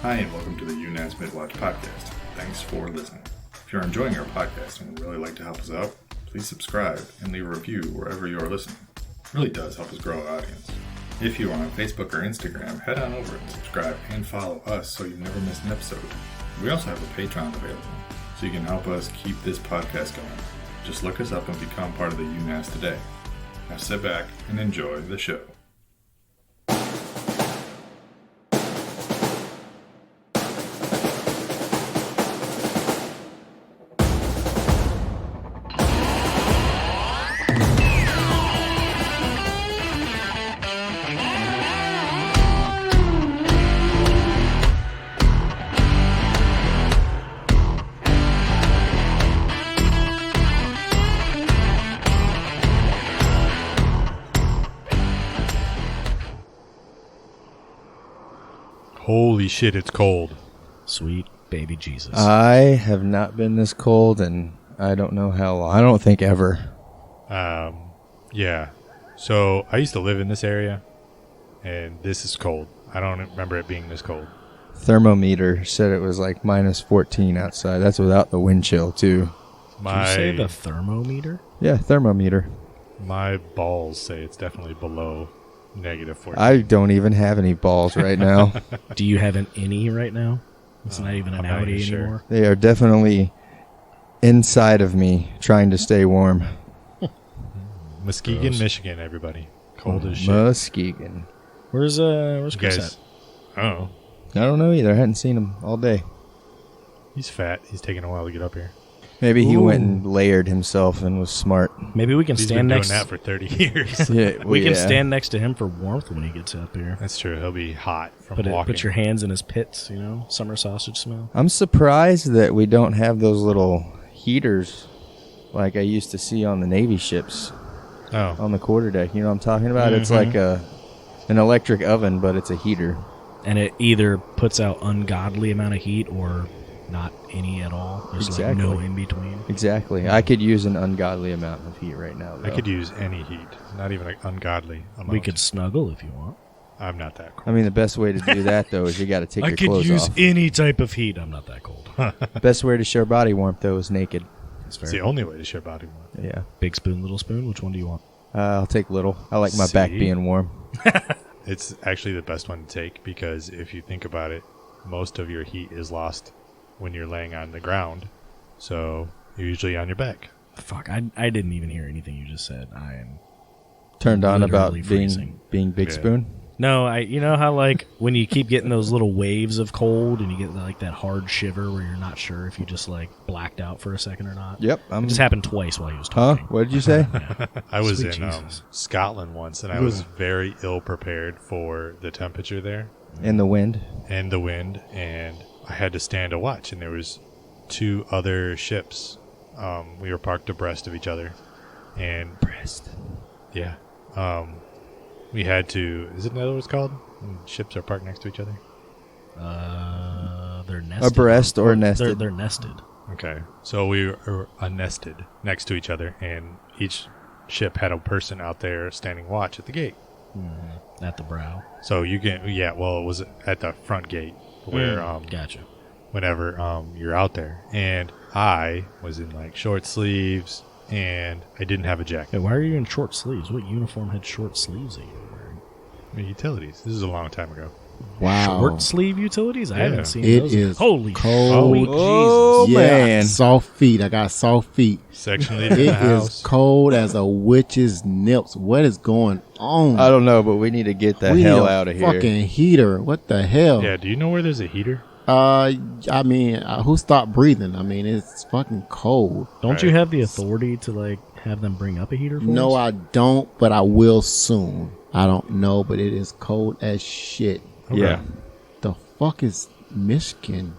Hi, and welcome to the UNAS Midwatch podcast. Thanks for listening. If you're enjoying our podcast and would really like to help us out, please subscribe and leave a review wherever you are listening. It really does help us grow our audience. If you are on Facebook or Instagram, head on over and subscribe and follow us so you never miss an episode. We also have a Patreon available, so you can help us keep this podcast going. Just look us up and become part of the UNAS today. Now sit back and enjoy the show. Holy shit, it's cold. Sweet baby Jesus. I have not been this cold, and I don't know how long. I don't think ever. Yeah. So I used to live in this area, and this is cold. I don't remember it being this cold. Thermometer said it was like minus 14 outside. That's without the wind chill, too. Did you say the thermometer? Yeah, thermometer. My balls say it's definitely below negative 14. I don't even have any balls right now. Do you have an innie right now? It's not even an I'm not outie even sure. anymore. They are definitely inside of me, trying to stay warm. Muskegon, Gross. Michigan, everybody. Cold as shit. Muskegon. Where's Chris Guys, at? oh, I don't know either. I hadn't seen him all day. he's fat. He's taking a while to get up here. Maybe he Ooh. went and layered himself and was smart. Maybe we can He's stand been next. doing that for 30 years. Yeah, We can stand next to him for warmth when he gets up here. That's true. He'll be hot from walking. Put your hands in his pits. Summer sausage smell. I'm surprised that we don't have those little heaters like I used to see on the Navy ships Oh, on the quarterdeck. You know what I'm talking about? It's like an electric oven, but it's a heater. And it either puts out ungodly amount of heat or not any at all. There's Exactly. like no in between. Exactly. I could use an ungodly amount of heat right now, though. I could use any heat. Not even an ungodly amount. We could snuggle if you want. I'm not that cold. I mean, the best way to do that, though, is you got to take your clothes off. any type of heat. I'm not that cold. Best way to show body warmth, though, is naked. It's It's the only way to share body warmth. Yeah. Big spoon, little spoon. Which one do you want? I'll take little. I like my back See? being warm. It's actually the best one to take because if you think about it, most of your heat is lost when you're laying on the ground. So you're usually on your back. Fuck, I didn't even hear anything you just said. I am Turned on about literally freezing. being big Yeah. spoon. No, you know how like when you keep getting those little waves of cold and you get like that hard shiver where you're not sure if you just like blacked out for a second or not. Yep. It just happened twice while he was Huh? talking. What did you say? I was Sweet in Jesus. Scotland once, and I was very ill prepared for the temperature there In the wind. and the wind, and I had to stand a watch, and there was two other ships. We were parked abreast of each other, and yeah, we had to. Is it what it's called? When ships are parked next to each other. They're nested. Abreast or nested? They're nested. Okay, so we were nested next to each other, and each ship had a person out there standing watch at the gate. At the brow. So you can, well, it was at the front gate where, Gotcha. whenever you're out there, and I was in like short sleeves, and I didn't have a Hey, jacket. why are you in short sleeves? What uniform had short sleeves that you were wearing? Utilities. This is a long time ago. Wow. Short sleeve utilities? I Yeah. haven't seen It those. is Holy cold. sweet Oh, Jesus. Yeah, man. soft feet. I got soft feet. Section leader in It the is house. cold as a witch's nips. What is going on? I don't know, but we need to get the We hell need a out of here. Fucking heater. What the hell? Yeah, do you know where there's a heater? I mean, who stopped breathing? I mean, it's fucking cold. Don't you Right. have the authority to like have them bring up a heater for No, us? I don't, but I will soon. I don't know, but it is cold as shit. Yeah. The fuck is Michigan?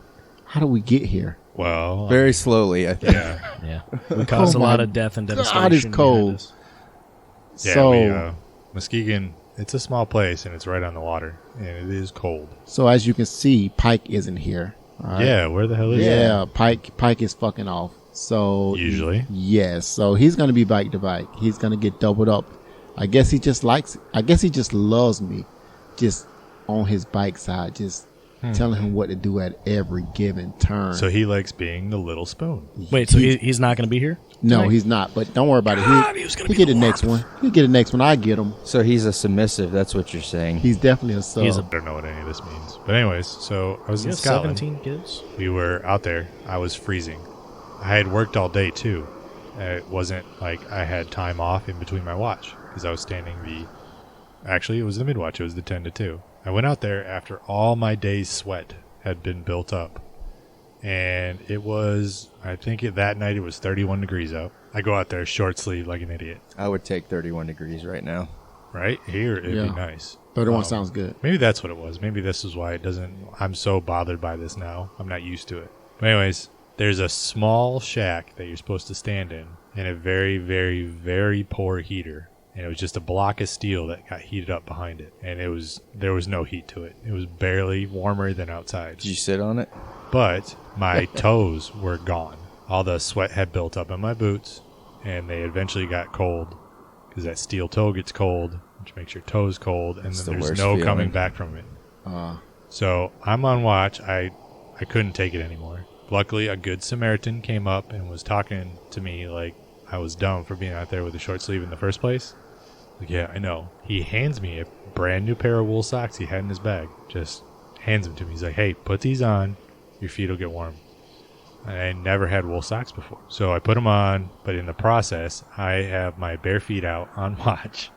How do we get here? Well, Very slowly, I think. yeah. Yeah. We caused a my lot of death and God, devastation. it's behind cold. us. Yeah, So, Muskegon, it's a small place, and it's right on the water, and it is cold. so as you can see, Pike isn't here. All right? Yeah, where the hell is Yeah, Pike is fucking off. So Usually. yes. So he's gonna be bike to bike. He's gonna get doubled up. I guess he just loves me, just on his bike side, just telling him what to do at every given turn. So he likes being the little spoon. Wait, so he's not going to be here? No, tonight? he's not. But don't worry about it. He'll get the next one. He'll get the next one. I get him. So he's a submissive. That's what you're saying. He's definitely a sub. He's a- I don't know what any of this means. But anyways, so I was You in have Scotland. 17 kids? We were out there. I was freezing. I had worked all day too. It wasn't like I had time off in between my watch because I was standing Actually, it was the mid-watch. It was the 10 to 2. I went out there after all my day's sweat had been built up. And it was, that night it was 31 degrees out. I go out there short sleeve like an idiot. I would take 31 degrees right now. Right? Here, it'd be nice. 31 sounds good. Maybe that's what it was. Maybe this is why I'm so bothered by this now. I'm not used to it. But anyways, there's a small shack that you're supposed to stand in a very, very, very poor heater. And it was just a block of steel that got heated up behind it. And there was no heat to it. It was barely warmer than outside. Did you sit on it? But my toes were gone. All the sweat had built up in my boots, and they eventually got cold because that steel toe gets cold, which makes your toes cold, and It's then the there's worst no feeling. coming back from it. So I'm on watch. I couldn't take it anymore. Luckily, a good Samaritan came up and was talking to me like I was dumb for being out there with a short sleeve in the first place. Like, yeah, I know. He hands me a brand new pair of wool socks he had in his bag. Just hands them to me. He's like, hey, put these on. Your feet will get warm. I never had wool socks before. So I put them on, but in the process, I have my bare feet out on watch.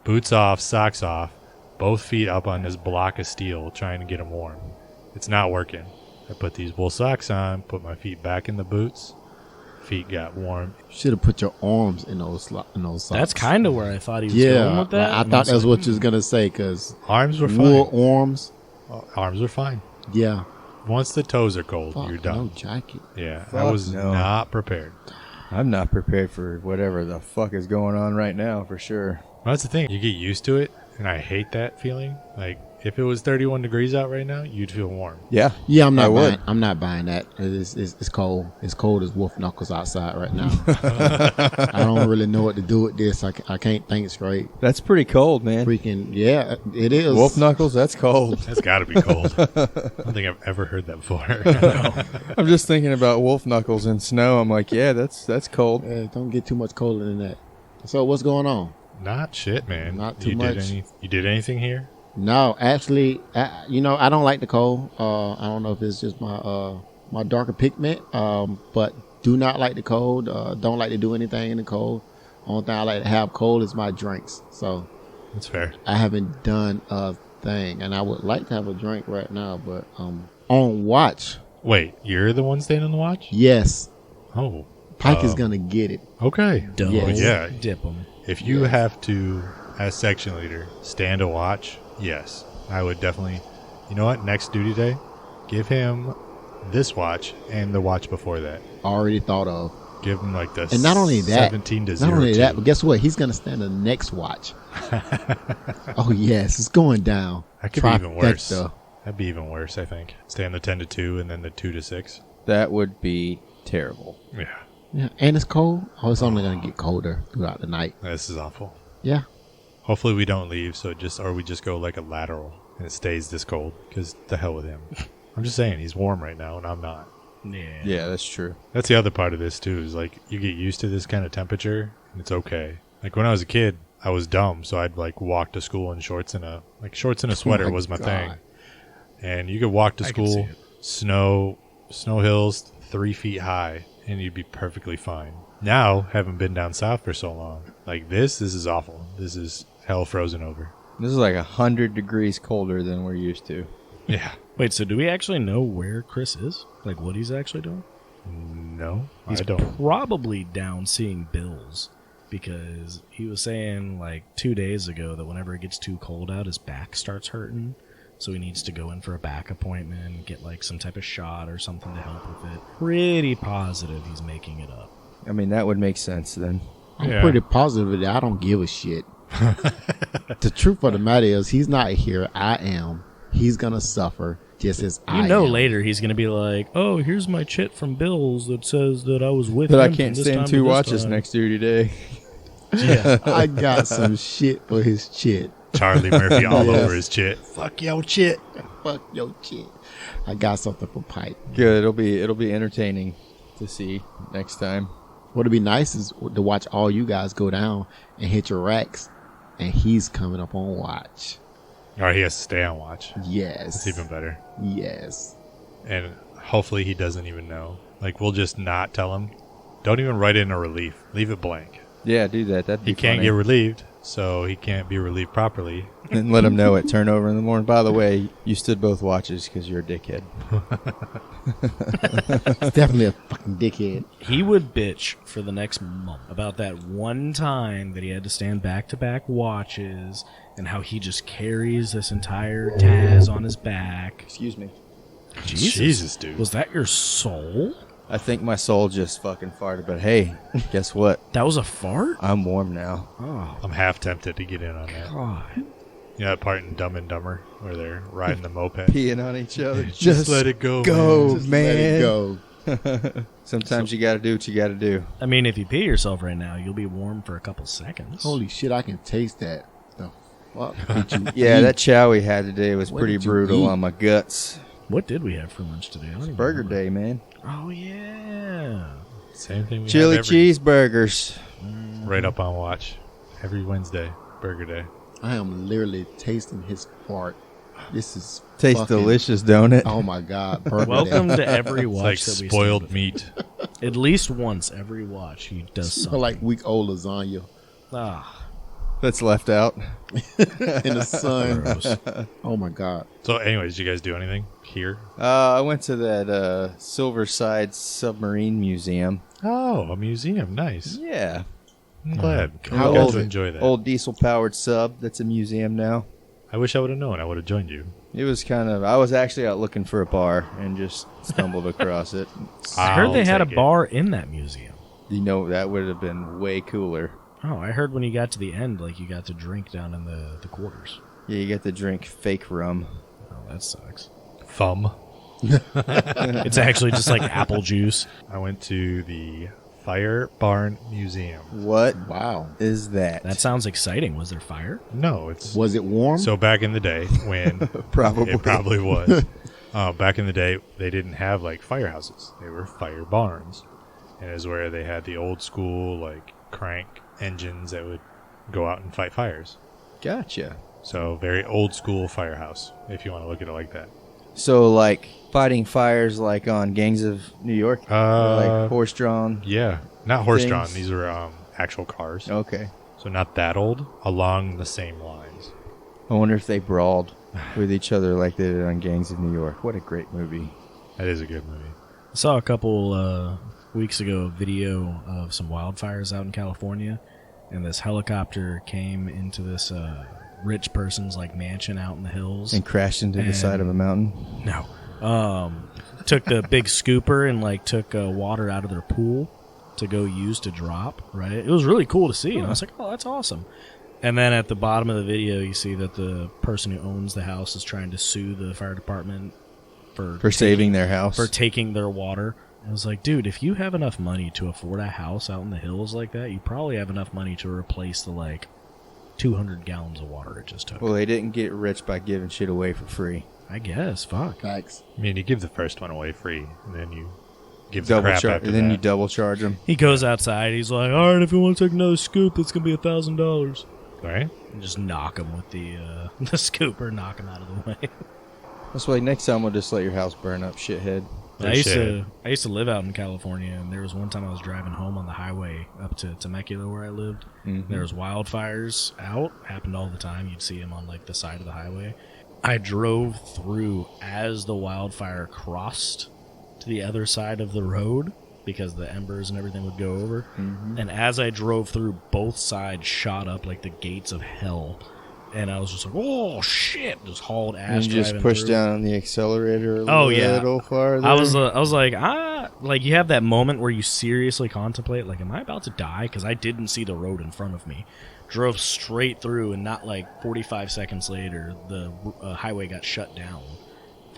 Boots off, socks off, both feet up on this block of steel trying to get them warm. It's not working. I put these wool socks on, put my feet back in the boots. Feet got warm. Should have put your arms in those socks. That's kind of where I thought he was going with that. I and thought I was that's what you was gonna say because Arms were wool fine. arms. Arms were fine. Yeah, Once the toes are cold, fuck, you're done. no jacket. Yeah, I Fuck was no. not prepared. I'm not prepared for whatever the fuck is going on right now, for sure. Well, that's the thing. You get used to it, and I hate that feeling. Like, if it was 31 degrees out right now, you'd feel warm. Yeah. Yeah, I'm I not would. buying. I'm not buying that. It's cold. It's cold as wolf knuckles outside right now. I don't really know what to do with this. I can't think straight. That's pretty cold, man. Freaking yeah, it is. Wolf knuckles, that's cold. That's got to be cold. I don't think I've ever heard that before. I'm just thinking about wolf knuckles in snow. I'm like, yeah, that's cold. Don't get too much colder than that. So what's going on? Not shit, man. Not too you much. You did anything here? No, actually, I don't like the cold. I don't know if it's just my darker pigment, but do not like the cold. Don't like to do anything in the cold. Only thing I like to have cold is my drinks. So That's fair. I haven't done a thing, and I would like to have a drink right now, but on watch. Wait, you're the one staying on the watch? Yes, Oh. Pike is gonna get it. Okay. Don't Yes. Yeah. dip them. If you have to, as section leader, stand a watch, yes. I would definitely, you know what, next duty day, give him this watch and the watch before that. Already thought of. Give him like the And not only that, 17 to not 0. only that, but guess what? He's gonna stand the next watch. Oh yes, it's going down. That could be even worse. Trifecta. That'd be even worse, I think. Stay on the 10 to 2 and then the 2 to 6. That would be terrible. Yeah. Yeah, and it's cold. Oh, it's only gonna get colder throughout the night. This is awful. Yeah. Hopefully we don't leave, or we just go like a lateral and it stays this cold, because the hell with him. I'm just saying, he's warm right now and I'm not. Yeah. Yeah, that's true. That's the other part of this too, is like you get used to this kind of temperature and it's okay. Like when I was a kid, I was dumb, so I'd like walk to school in shorts and a sweater my was my God. thing. And you could walk to I can see school, it. snow hills 3 feet high, and you'd be perfectly fine. Now, having been down south for so long, like this is awful. This is hell frozen over. This is like 100 degrees colder than we're used to. Yeah. Wait, so do we actually know where Chris is? Like what he's actually doing? No, He's I don't. probably down seeing Bills, because he was saying like 2 days ago that whenever it gets too cold out, his back starts hurting. So he needs to go in for a back appointment and get like some type of shot or something to help with it. Pretty positive he's making it up. I mean, that would make sense then. I'm Yeah. pretty positive that I don't give a shit. The truth of the matter is, he's not here. I am. He's gonna suffer just as I You know, am. later he's going to be like, "Oh, here's my chit from Bills that says that I was with But him I from can't this stand time to 2 this watches time." next duty day. Yeah, I got some shit for his chit. Charlie Murphy all over his chit. Fuck yo shit. Fuck your shit. I got something for Pike. Good. It'll be entertaining to see next time. What'd be nice is to watch all you guys go down and hit your racks, and he's coming up on watch. Or he has to stay on watch. Yes. It's even better. Yes. And hopefully he doesn't even know. Like, we'll just not tell him. Don't even write in a relief. Leave it blank. Yeah, do that. That'd be He can't funny. get relieved, so he can't be relieved properly. And let him know at turnover in the morning. By the way, you stood both watches because you're a dickhead. He's definitely a fucking dickhead. He would bitch for the next month about that one time that he had to stand back-to-back watches and how he just carries this entire Taz on his back. Excuse me. Jesus, dude. Was that your soul? I think my soul just fucking farted, but hey, guess what? That was a fart? I'm warm now. Oh, I'm half tempted to get in on that. God. You know that part in Dumb and Dumber where they're riding the moped? Peeing on each other. Just let it go, Go, Just man. let it go. Sometimes you gotta do what you gotta do. I mean, if you pee yourself right now, you'll be warm for a couple seconds. Holy shit, I can taste that. The fuck did you Yeah, eat? that chow we had today was What pretty did you brutal eat? on my guts. What did we have for lunch today? I don't even Burger remember. day, man. Oh, yeah. Same thing we Chili have every, cheeseburgers. right up on watch. Every Wednesday, Burger Day. I am literally tasting his fart. This is Tastes fucking- delicious, don't it? Oh my god! Burger Welcome Day. to every It's watch like that we spoiled stand meat. with. At least once every watch he does Smell something. like week old lasagna Ah, That's left out. in the sun. gross. Oh my god! So, anyways, did you guys do anything here? I went to that Silverside Submarine Museum. Oh, a museum. Nice. Yeah. I'm glad. How You got old- to enjoy that. Old diesel-powered sub. That's a museum now. I wish I would have known. I would have joined you. It was kind of... I was actually out looking for a bar and just stumbled across it. I heard they had a take it. bar in that museum. You know, that would have been way cooler. Oh, I heard when you got to the end, like you got to drink down in the quarters. Yeah, you get to drink fake rum. Oh, that sucks. Thumb. It's actually just like apple juice. I went to the Fire Barn Museum. What Wow. is that? That sounds exciting. Was there fire? No, it's Was it warm? so back in the day when Probably. it probably was. Back in the day, they didn't have like firehouses; they were fire barns, and it was where they had the old school like crank engines that would go out and fight fires. Gotcha. So very old school firehouse, if you want to look at it like that. So, like, fighting fires like on Gangs of New York? Like horse-drawn? Yeah, not horse-drawn. Things. These are actual cars. Okay. So not that old. Along the same lines. I wonder if they brawled with each other like they did on Gangs of New York. What a great movie. That is a good movie. I saw a couple weeks ago a video of some wildfires out in California, and this helicopter came into this rich person's like mansion out in the hills. And crashed into the side of a mountain. No. Took the big scooper and like took water out of their pool to go use to drop, right? It was really cool to see. And I was like, oh, that's awesome. And then at the bottom of the video, you see that the person who owns the house is trying to sue the fire department For saving their house. for taking their water. I was like, dude, if you have enough money to afford a house out in the hills like that, you probably have enough money to replace the like 200 gallons of water it just took. Well, they didn't get rich by giving shit away for free. I guess. Fuck. Facts. I mean, you give the first one away free, and then you give the Double crap charge, after and then that. you double charge them. He goes outside. He's like, all right, if you want to take another scoop, it's going to be $1,000. Right? And just knock him with the scooper, knock him out of the way. That's why next time we'll just let your house burn up, shithead. I used to live out in California, and there was one time I was driving home on the highway up to Temecula where I lived. There was wildfires out, happened all the time. You'd see them on like the side of the highway. I drove through as the wildfire crossed to the other side of the road because the embers and everything would go over. And as I drove through, both sides shot up like the gates of hell. And I was just like, "Oh shit!" Just hauled ass. And you just driving push through. down on the accelerator a Oh, yeah. little farther. I was like, like you have that moment where you seriously contemplate, like, am I about to die? Because I didn't see the road in front of me. Drove straight through, and not like 45 seconds later, the highway got shut down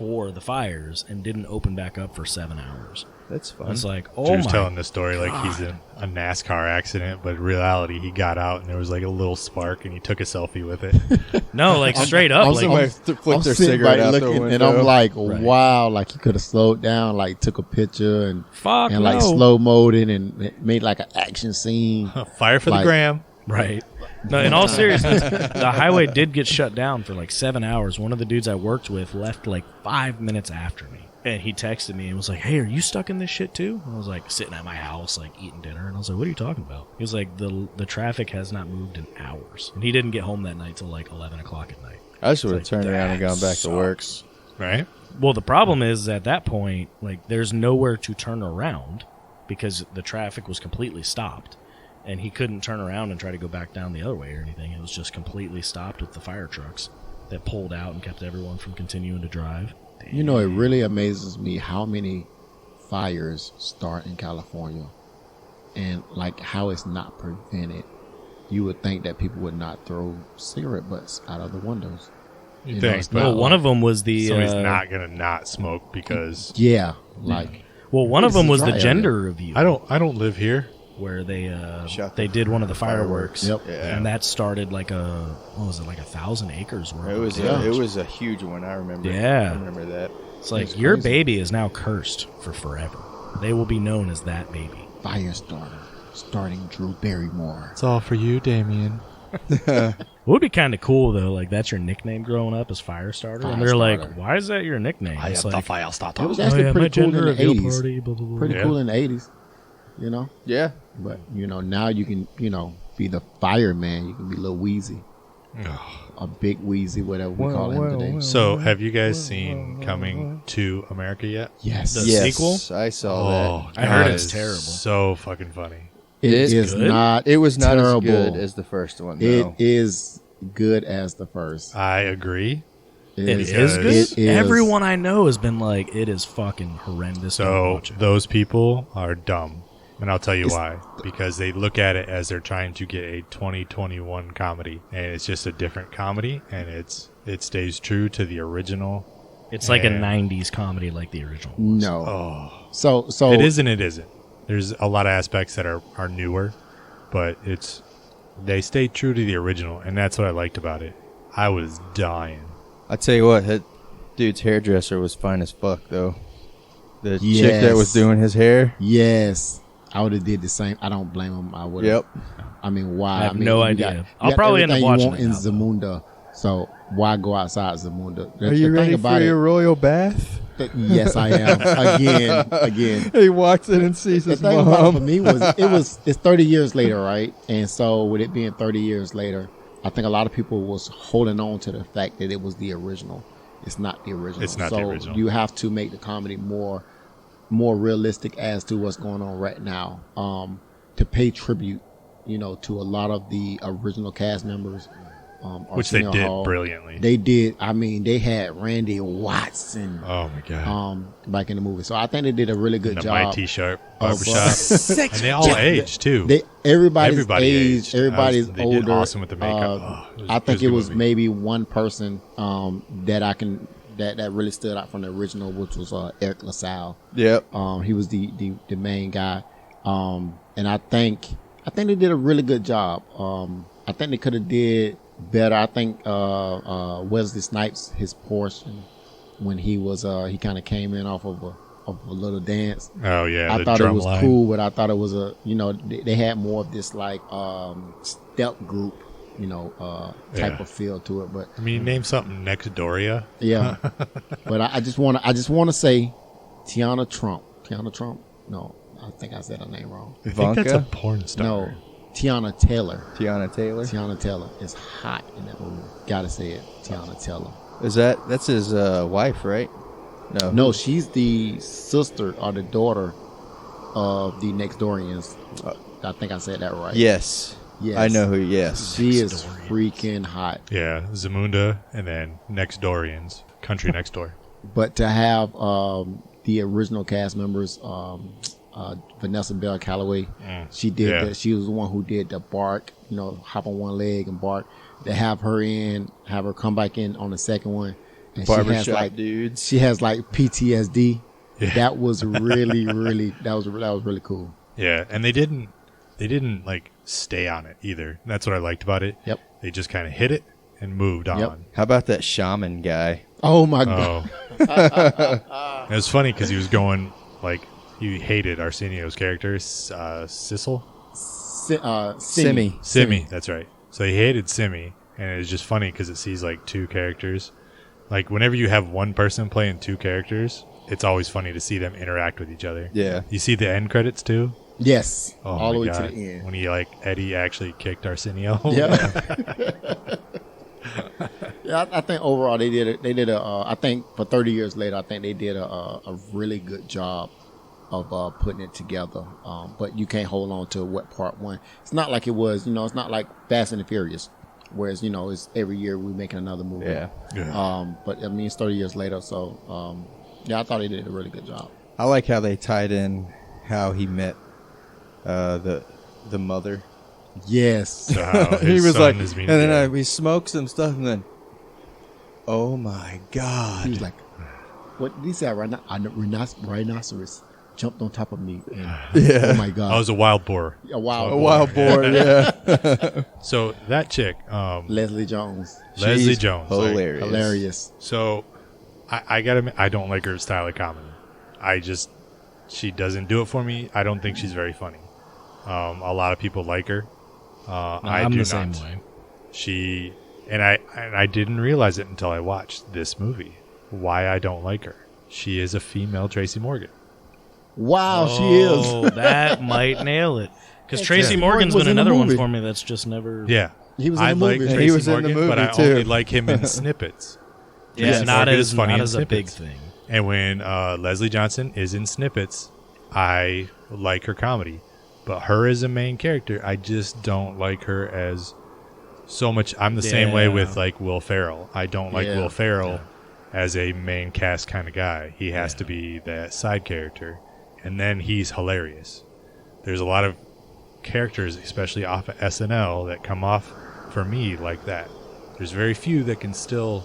for the fires and didn't open back up for 7 hours. That's fun. I was like, oh Drew's my telling this story like he's God. a NASCAR accident, but in reality, he got out and there was like a little spark, and he took a selfie with it. No, like straight up. I'm Like, Somebody flicked their sitting cigarette back out the looking, window. and I'm like, Right. wow, like he could have slowed down, like took a picture and fuck like no. slow moded and made like an action scene. Fire for the Like- gram. Right. No, in all seriousness, the highway did get shut down for like 7 hours. One of the dudes I worked with left like 5 minutes after me. And he texted me and was like, hey, are you stuck in this shit too? And I was like, sitting at my house, like eating dinner. And I was like, what are you talking about? He was like, the traffic has not moved in hours. And he didn't get home that night till like 11 o'clock at night. I just would have It's turned like, around and that gone back to work. sucks. Right? Well, the problem is at that point, like, there's nowhere to turn around because the traffic was completely stopped. And he couldn't turn around and try to go back down the other way or anything. It was just completely stopped with the fire trucks that pulled out and kept everyone from continuing to drive. You know, it really amazes me how many fires start in California and like how it's not prevented. You would think that people would not throw cigarette butts out of the windows. You You know, think, it's but not Well, one of them was the... so he's not gonna not smoke because Yeah, like Well, one of It's them a was the dry gender review. I don't live here. Where they Shut they the did one of the fireworks. Yep. Yeah. And that started like what was it, like 1,000 acres worth. It was of Yeah. it was a huge one. I remember. Yeah. I remember that. It's like, It's your crazy. baby is now cursed for forever. They will be known as that baby. fire starter starting Drew Barrymore. It's all for you, Damien. It would be kind of cool though, like that's your nickname growing up as Firestarter, and they're Firestarter. like, "Why is that your nickname?" It's like, fire starter. It was actually my pretty cool in gender the reveal 80s. party, blah, blah, blah. Pretty Yeah. cool in the 80s, you know. Yeah. But you know, now you can, be the fireman. You can be Lil Wheezy, a big Wheezy, whatever we call him today. So, have you guys seen Coming to America yet? Yes, The Yes, sequel? I saw that. I heard that it's is terrible. So fucking funny. it It's is good? not. It was not terrible. as good as the first one. It No. is good as the first. I agree. It is is good. It is. Everyone I know has been like, "It is fucking horrendous." Don't So watch it. those people are dumb, and I'll tell you why. Because they look at it as they're trying to get a 2021 comedy, and it's just a different comedy, and it stays true to the original. It's like a Yeah. '90s comedy, like the original. No. Oh, So it is and it isn't. There's a lot of aspects that are newer, but they stay true to the original, and that's what I liked about it. I was dying. I tell you what, that dude's hairdresser was fine as fuck though. The chick Yes. that was doing his hair. Yes, I would have did the same. I don't blame him. I would. Yep. I mean, why? I have mean, no you idea. you I'll probably end up everything you watching want it in now, Zamunda. So why go outside Zamunda? The Are you thing ready about for it- your royal bath? Yes, I am. Again. He walks in and sees The his thing about it for mom. me was it's 30 years later, right? And so with it being 30 years later, I think a lot of people was holding on to the fact that it was the original. It's not the original. It's not so the original. You have to make the comedy more realistic as to what's going on right now. To pay tribute, to a lot of the original cast members. Which they Arsenio did Hall. brilliantly. They did. I mean, they had Randy Watson Oh my god. back in the movie. So I think they did a really good the job. Mighty Sharp of, barbershop. And they all aged too. Everybody's Everybody aged. aged. Everybody's They older. did awesome with the makeup. I think it a good was movie. maybe one person that really stood out from the original, which was Eric LaSalle. Yep. He was the main guy, and I think they did a really good job. I think they could have did better. I think Wesley Snipes, his portion when he was he kind of came in off of a little dance. Oh yeah, I the thought it drum was line. cool, but I thought it was they had more of this like step group, type Yeah. of feel to it. But I mean, name something next Doria. yeah, but I just want to say Tiana Trump. No, I think I said her name wrong. I think that's a Ivanka? porn star. No, Tiana Taylor. Tiana Taylor. Tiana Taylor is hot in that movie. Gotta say it, Tiana Taylor. That's his wife, right? No, she's the sister or the daughter of the Next Dorians. I think I said that right. Yes. Yes. I know who. Yes. She is freaking hot. Yeah, Zamunda, and then Next Dorians, Country Next Door. But to have the original cast members, Vanessa Bell Calloway, she did yeah. that. She was the one who did the bark, hop on one leg and bark. To have her come back in on the second one And Barbershop dudes. She has like PTSD. Yeah. That was really, really that was really cool. Yeah, and they didn't like stay on it either. That's what I liked about it. Yep. They just kind of hit it and moved on. How about that shaman guy? Oh my god. Oh. It was funny because he was going like he hated Arsenio's character, Sissel. Simi. That's right. So he hated Simi, and it was just funny because it sees like two characters. Like whenever you have one person playing two characters, it's always funny to see them interact with each other. Yeah. You see the end credits too? Yes. Oh all my the way God. to the end. When Eddie actually kicked Arsenio. Yeah. Yeah, I think overall they did a I think for 30 years later, I think they did a really good job of putting it together. But you can't hold on to what part one. It's not like it was, it's not like Fast and the Furious, whereas it's every year we're making another movie. Yeah. But I mean, it's 30 years later, so yeah, I thought they did a really good job. I like how they tied in how he met the mother. Yes. So how He his was son like, is and being then dead. we smoked some stuff, and then, oh my God. He was like, what did he say? Rhinoceros jumped on top of me. And, Yeah. Oh my God. I was a wild boar. a wild A wild boar, yeah. So that chick, Leslie Jones. Leslie She's Jones, hilarious. Hilarious. So I gotta admit, I don't like her style of comedy. She doesn't do it for me. I don't think she's very funny. A lot of people like her. I I'm do the same not. way. She and I didn't realize it until I watched this movie. Why I don't like her. She is a female Tracy Morgan. Wow, she is. Oh, that might nail it. Because Yeah, Tracy Tracy Morgan's Morgan was been in the another one movie. for me that's just never. Yeah, He was in I the like movie. Tracy He was in the Morgan, but movie, I too. only like him in snippets. Yeah, Tracy not Morgan as is funny not in as a big snippets. thing. And when Leslie Johnson is in snippets, I like her comedy. But her as a main character, I just don't like her as so much. I'm the same way Yeah. with like Will Ferrell. I don't like Yeah. Will Ferrell as a main cast kind of guy. He has Yeah. to be that side character, and then he's hilarious. There's a lot of characters, especially off of SNL, that come off for me like that. There's very few that can still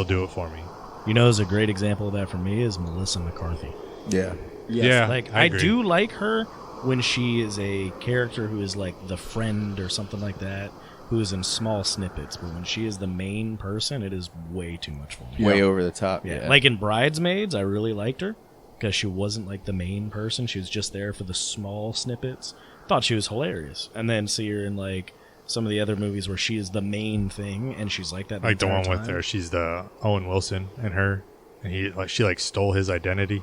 do it for me. You know, as a great example of that for me is Melissa McCarthy. Yeah. Yes. Yeah, Like I I agree. do like her when she is a character who is like the friend or something like that, who is in small snippets. But when she is the main person, it is way too much for me. Way over the top. Yeah. Yeah. Like in Bridesmaids, I really liked her because she wasn't like the main person. She was just there for the small snippets. Thought she was hilarious. And then see her in like some of the other movies where she is the main thing and she's like that. Like the entire one with time. her, she's the Owen Wilson and her, and she stole his identity.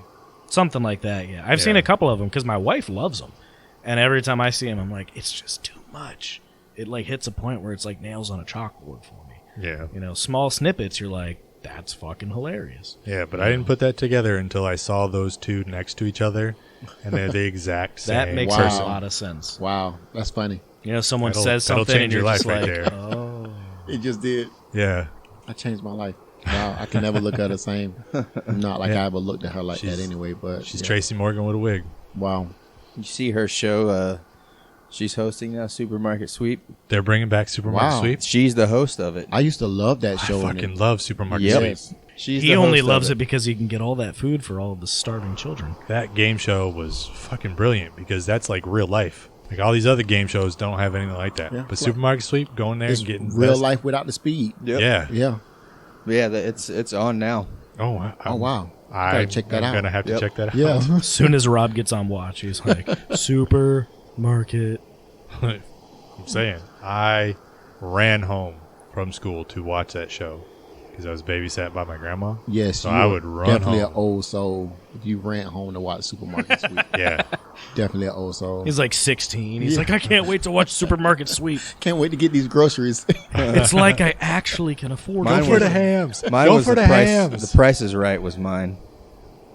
Something like that, yeah. I've seen Yeah. a couple of them because my wife loves them. And every time I see them, I'm like, it's just too much. It like hits a point where it's like nails on a chalkboard for me. Yeah, You know, small snippets, you're like, that's fucking hilarious. yeah, but I didn't put that together until I saw those two next to each other, and they're the exact same. That makes Wow. a lot of sense. Wow, that's funny. You know, someone That'll- says that'll something change and your you're life just right like, there. oh. It just did. Yeah, I changed my life. Wow, I can never look at her the same. Not like Yeah. I ever looked at her like She's- that anyway. But she's yeah. Tracy Morgan with a wig. Wow. You see her show, she's hosting now, Supermarket Sweep. They're bringing back Supermarket Wow. Sweep. She's the host of it. I used to love that I show. fucking love Supermarket Yep. Sweep. Yes. She's He the only host of loves it because he can get all that food for all of the starving children. That game show was fucking brilliant because that's like real life. Like all these other game shows don't have anything like that. Yeah. But Supermarket Sweep, going there It's and getting real best- life without the speed. Yep. Yeah. Yeah. Yeah, it's on now. Oh, Oh wow. I Gotta check that I'm out. gonna have to Yep. check that out. Yeah. As soon as Rob gets on watch, he's like, supermarket. I'm saying I ran home from school to watch that show because I was babysat by my grandma. Yes. So you I were would run definitely home. an old soul. If you ran home to watch Supermarket Sweep, Yeah, definitely an old soul. He's like 16. He's Yeah. like, I can't wait to watch Supermarket Sweep. Can't wait to get these groceries. It's like I actually can afford Mine it. was- hams. Mine Go was for the the price. hams. The Price is Right was mine.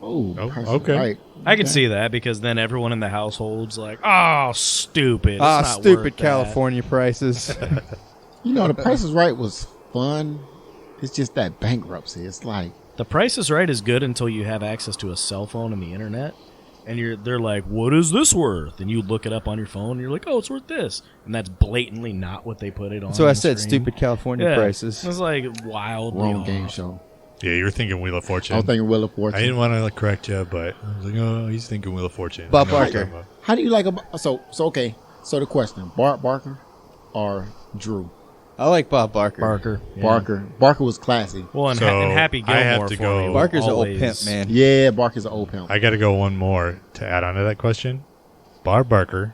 Oh, okay. Right. I can see that because then everyone in the household's like, oh, stupid. It's Ah, not stupid worth that." California prices. You know, The Price is Right was fun. It's just that bankruptcy. It's like, The Price is Right is good until you have access to a cell phone and the internet. And they're like, what is this worth? And you look it up on your phone and you're like, oh, it's worth this. And that's blatantly not what they put it on. So I the said screen. stupid California Yeah. prices. It's like wildly wrong off. game show. Yeah, you were thinking Wheel of Fortune. I was thinking Wheel of I Fortune. didn't want to correct you, but I was like, oh, he's thinking Wheel of Fortune. Bob I know what Barker. you're talking about. How do you like okay? So the question: Bart Barker or Drew? I like Bob Barker. Barker. Yeah. Barker was classy. Well, and, So, and Happy I have Gilmore to for go- me will Barker's an old always- pimp, man. Yeah, Barker's an old pimp. I got to go one more to add on to that question. Bob Barker,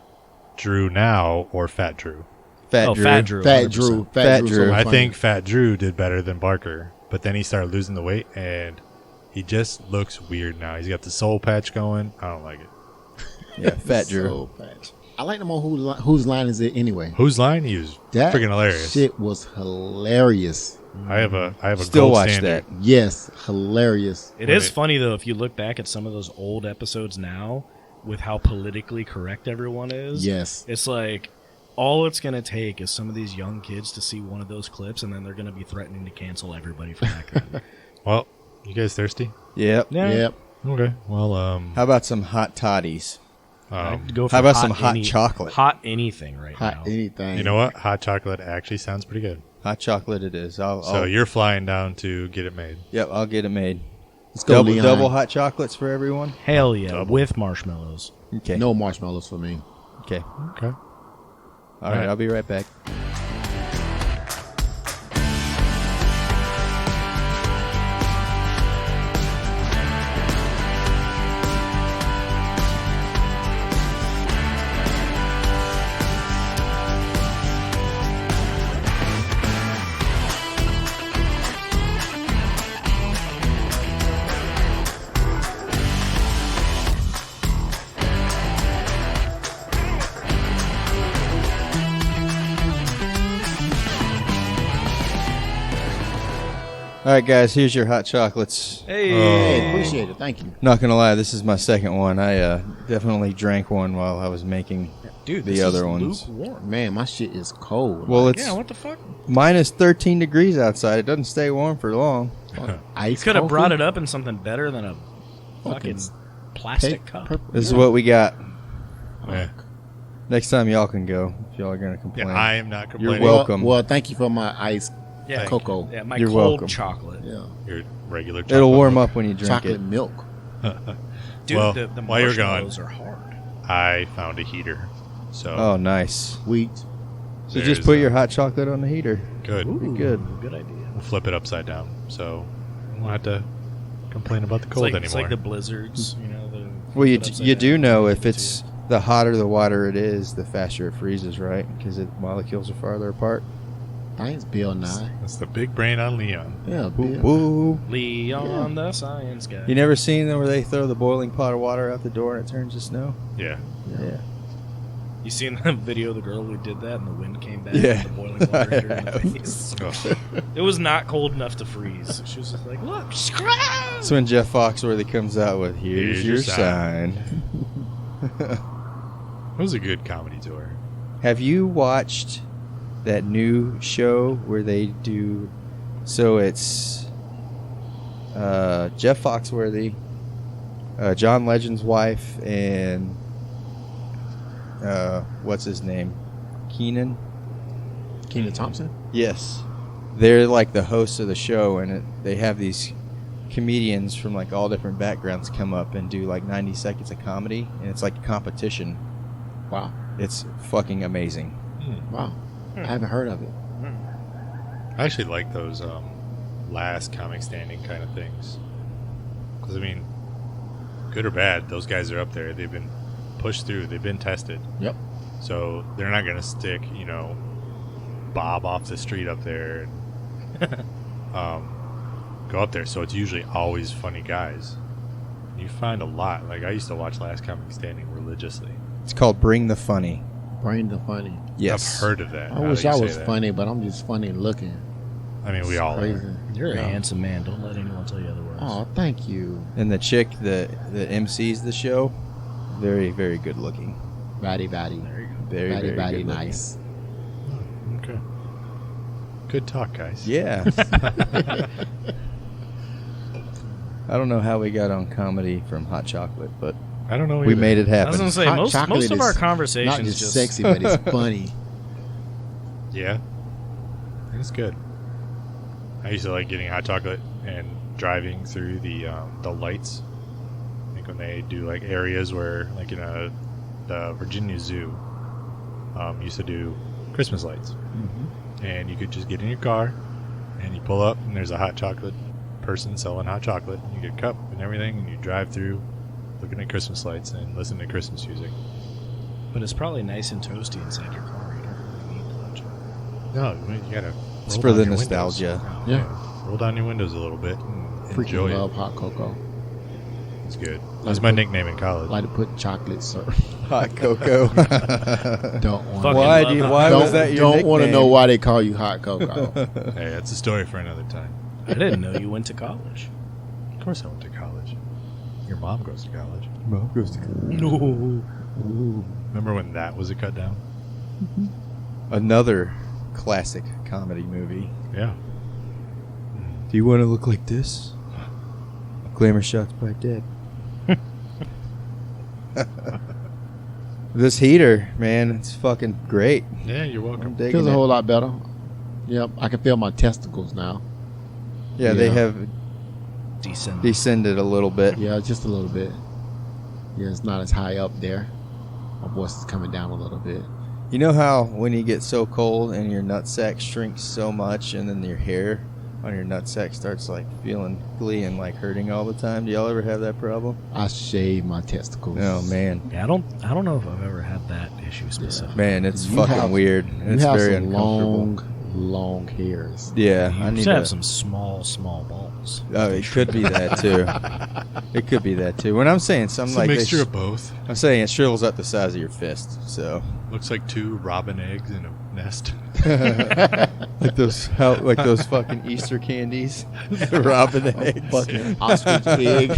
Drew now, or Fat Drew? Fat Oh, Drew. Fat Drew. Fat 100%. Drew. Fat Drew's Drew. so I funny. think Fat Drew did better than Barker, but then he started losing the weight, and he just looks weird now. He's got the soul patch going. I don't like it. Yeah, Fat Drew. So fat. I like them on whose line is it anyway? Whose line? He was That freaking hilarious. shit was hilarious. I have a Still gold watch standard. that. Yes, hilarious. It is funny though if you look back at some of those old episodes now, with how politically correct everyone is. Yes. It's like all it's gonna take is some of these young kids to see one of those clips, and then they're gonna be threatening to cancel everybody for that. Kind. Well, you guys thirsty? Yep. Yeah. Yep. Okay. Well, How about some hot toddies? I'd go for How about some hot chocolate? Hot anything right Hot now. anything. you know what? Hot chocolate actually sounds pretty good. Hot chocolate it is. So you're flying down to get it made. Yep, I'll get it made. Let's go, Leon. Double hot chocolates for everyone. Hell yeah, Double. with marshmallows. Okay. No marshmallows for me. Okay. Okay. All right, right. I'll be right back. All right, guys, here's your hot chocolates. Hey, Hey, appreciate it. Thank you. Not gonna lie, this is my second one. I definitely drank one while I was making dude, the this other is ones. lukewarm. Man, my shit is cold. Well, it's Yeah, what the fuck? minus 13 degrees outside. It doesn't stay warm for long. Ice Could have coffee? brought it up in something better than a fucking plastic Pa- cup. purple- This is what we got. Yeah. Next time y'all can go if y'all are gonna complain. Yeah, I am not complaining. You're welcome. Well, thank you for my ice Yeah, cocoa. Yeah, my You're cold welcome. chocolate. Yeah. Your regular chocolate. It'll warm up when you drink Chocolate it. milk. Dude, Well, the while you're gone- marshmallows are hard. I found a heater. So Oh, nice. Sweet. So just there's, put your hot chocolate on the heater. good. Ooh, good. Good idea. We'll flip it upside down. So we won't have to complain about the It's cold like, anymore. it's like the blizzards, you know. Well, you, flip it upside you down. do know if it's the hotter the water it is, the faster it freezes, right? Because the molecules are farther apart. Thanks, Bill Nye. That's the big brain on Leon. Yeah, Bill. Woo! Leon the science guy. You never seen them where they throw the boiling pot of water out the door and it turns to snow? Yeah. Yeah. You seen the video of the girl who did that and the wind came back Yeah. and the boiling water hit her in the face? Oh, It was not cold enough to freeze. She was just like, look, That's when Jeff Foxworthy comes out with "Here's your sign." it was a good comedy tour. Have you watched that new show where they do? So it's Jeff Foxworthy, John Legend's wife, and what's his name? Keenan. Kenan Thompson? Yes, they're like the hosts of the show, and they have these comedians from like all different backgrounds come up and do like 90 seconds of comedy, and it's like a competition. Wow. It's fucking amazing. Wow. I haven't heard of it. I actually like those last comic standing kind of things. Because, I mean, good or bad, those guys are up there. They've been pushed through. They've been tested. Yep. So they're not going to stick, Bob off the street up there and go up there. So it's usually always funny guys. You find a lot. Like, I used to watch Last Comic Standing religiously. It's called Bring the Funny. Brain the funny. Yes. I've heard of that. I How wish do you I say was that? funny, but I'm just funny looking. I mean, we all Crazy. are. You're a Yeah. handsome man. Don't let anyone tell you otherwise. Oh, thank you. And the chick that MCs the show, very, very good looking. Batty, batty. There you go. Very, Batty, very batty, good looking. nice. Okay. Good talk, guys. Yeah. I don't know how we got on comedy from hot chocolate, but I don't know. we either. made it I was happen. going to say, Hot most chocolate of our is conversations Not just just sexy, but it's funny. Yeah. It's good. I used to like getting hot chocolate and driving through the lights. I think when they do like areas where, like the Virginia Zoo used to do Christmas lights, and you could just get in your car and you pull up and there's a hot chocolate person selling hot chocolate. You get a cup and everything, and you drive through looking at Christmas lights and listening to Christmas music. But it's probably nice and toasty inside your car. You don't really need the hot chocolate. No, you gotta. It's roll for down the your nostalgia. windows. Yeah. Roll down your windows a little bit and enjoy Freaking love it. hot cocoa. It's good. That's my nickname in college. Like to put chocolate syrup. Hot cocoa. Don't want. Fucking Why love do you, hot why don't was that your don't want to know nickname? why they call you hot cocoa. Hey, that's a story for another time. I didn't know you went to college. Of course, I went to college. Your mom goes to college. Mom goes to college. No. Remember when that was a cut down? Another classic comedy movie. Yeah. Do you want to look like this? Glamour shots by Deb. This heater, man, it's fucking great. Yeah, you're I'm welcome. digging Feels a it. whole lot better. Yep, I can feel my testicles now. Yeah, they Yeah. have Decent. descended a little bit. Yeah, just a little bit. Yeah, it's not as high up there. My voice is coming down a little bit. You know how when you get so cold and your nutsack shrinks so much, and then your hair on your nutsack starts like feeling glee and like hurting all the time? Do y'all ever have that problem? I shave my testicles. Oh man, Yeah, I don't know if I've ever had that issue specifically. man, it's You fucking have- weird. You It's have very some uncomfortable. long hairs. Yeah, You I need used to have to. some small balls. Oh, it could be that too. It could be that too. When I'm saying something It's a like mixture this, of both. I'm saying it shrivels up the size of your fist. So Looks like 2 robin eggs in a nest. like those fucking Easter candies, the robin eggs. Fucking ostrich egg.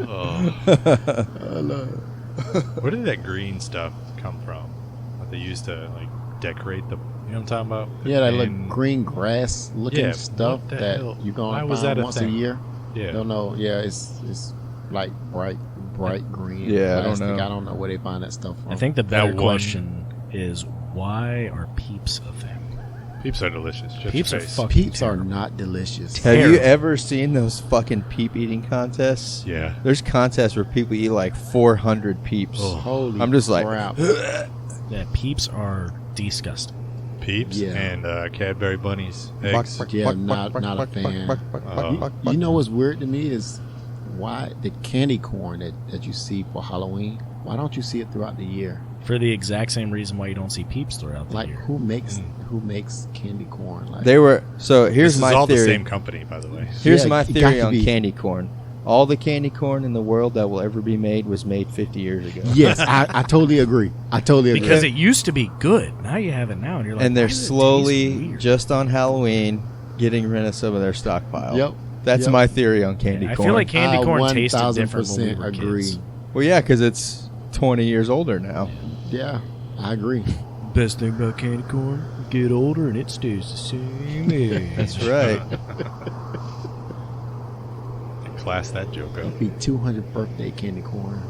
Oh. Where did that green stuff come from? What they used to like decorate the. You know what I'm talking about? Yeah, that And- like green grass looking Yeah, stuff what the that hell? you Why gonna was find that a once a thing? year. Yeah. Don't know. Yeah, it's like bright green. Yeah, I don't plastic. know. I don't know where they find that stuff from. I think the better one- question is why are peeps a thing? Peeps are delicious. Just Peeps your are face. fucking peeps are terrible. not delicious. Have you Terrible. ever seen those fucking peep eating contests? Yeah. There's contests where people eat like 400 peeps. Oh. Holy I'm just like, crap. Yeah, peeps are disgusting. Peeps Yeah. and Cadbury bunnies eggs. Yeah, not a fan. You know what's weird to me is why the candy corn that you see for Halloween, why don't you see it throughout the year? For the exact same reason why you don't see peeps throughout the Like year. who makes candy corn? Like They were so. Here's This is my all theory. the same company, by the way. Here's Yeah, my it got theory to on be. candy corn. All the candy corn in the world that will ever be made was made 50 years ago. Yes, I totally agree. I totally agree. Because it used to be good. Now you have it now, and you're like, And they're why does it taste slowly, weird? just on Halloween, getting rid of some of their stockpile. Yep. That's Yep. my theory on candy I corn. feel like candy I corn tasted 1000% different when we were agree. kids. Well, yeah, because it's 20 years older now. Yeah, I agree. Best thing about candy corn, you get older and it stays the same age. That's right. Class that joke up. Happy 200th birthday, candy corn.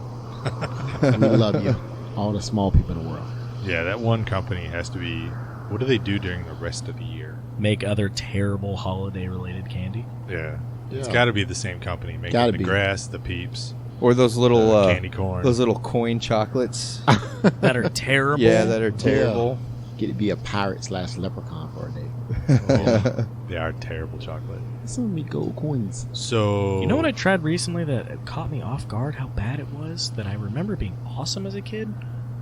We love you, all the small people in the world. Yeah, that one company has to be. What do they do during the rest of the year? Make other terrible holiday-related candy. Yeah. It's Yeah. got to be the same company making Gotta the be. grass, the peeps, Or those little candy corn. those little coin chocolates. That are terrible. Yeah, that are terrible. Get to be a pirate / leprechaun for a day. They are terrible chocolate. Send me gold coins. So You know what I tried recently that it caught me off guard how bad it was that I remember being awesome as a kid?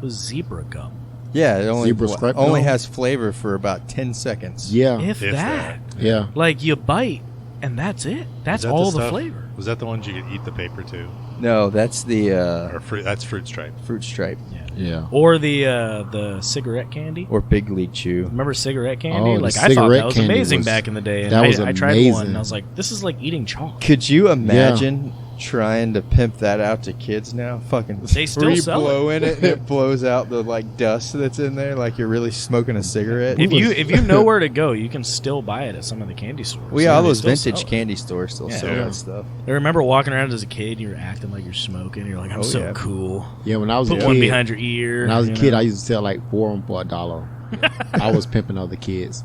Was zebra gum. Yeah, it only Zebra stripe only gum? has flavor for about 10 seconds. Yeah, If that. yeah. Like you bite and that's it. That's Is that all the stuff- flavor. Was that the ones you could eat the paper too? No, that's the Or fruit? That's fruit stripe. fruit stripe Yeah. Or the cigarette candy. or Big League Chew. Remember cigarette candy? Oh, the like I thought cigarette that was candy amazing was- back in the day. And that was I tried one amazing. and I was like, this is like eating chalk. Could you imagine trying to pimp that out to kids now? Fucking They still free sell blow in it, and it blows out the like dust that's in there, like you're really smoking a cigarette. If you know where to go, you can still buy it at some of the candy stores. We all They those still vintage sell it. candy stores still sell Yeah. that stuff. I remember walking around as a kid, you're acting like you're smoking. You're like, I'm Oh, so yeah. cool. Yeah, when I was Put a one kid, behind your ear. when I was a you kid, know. I used to sell like 4 of them for $1. I was pimping other kids.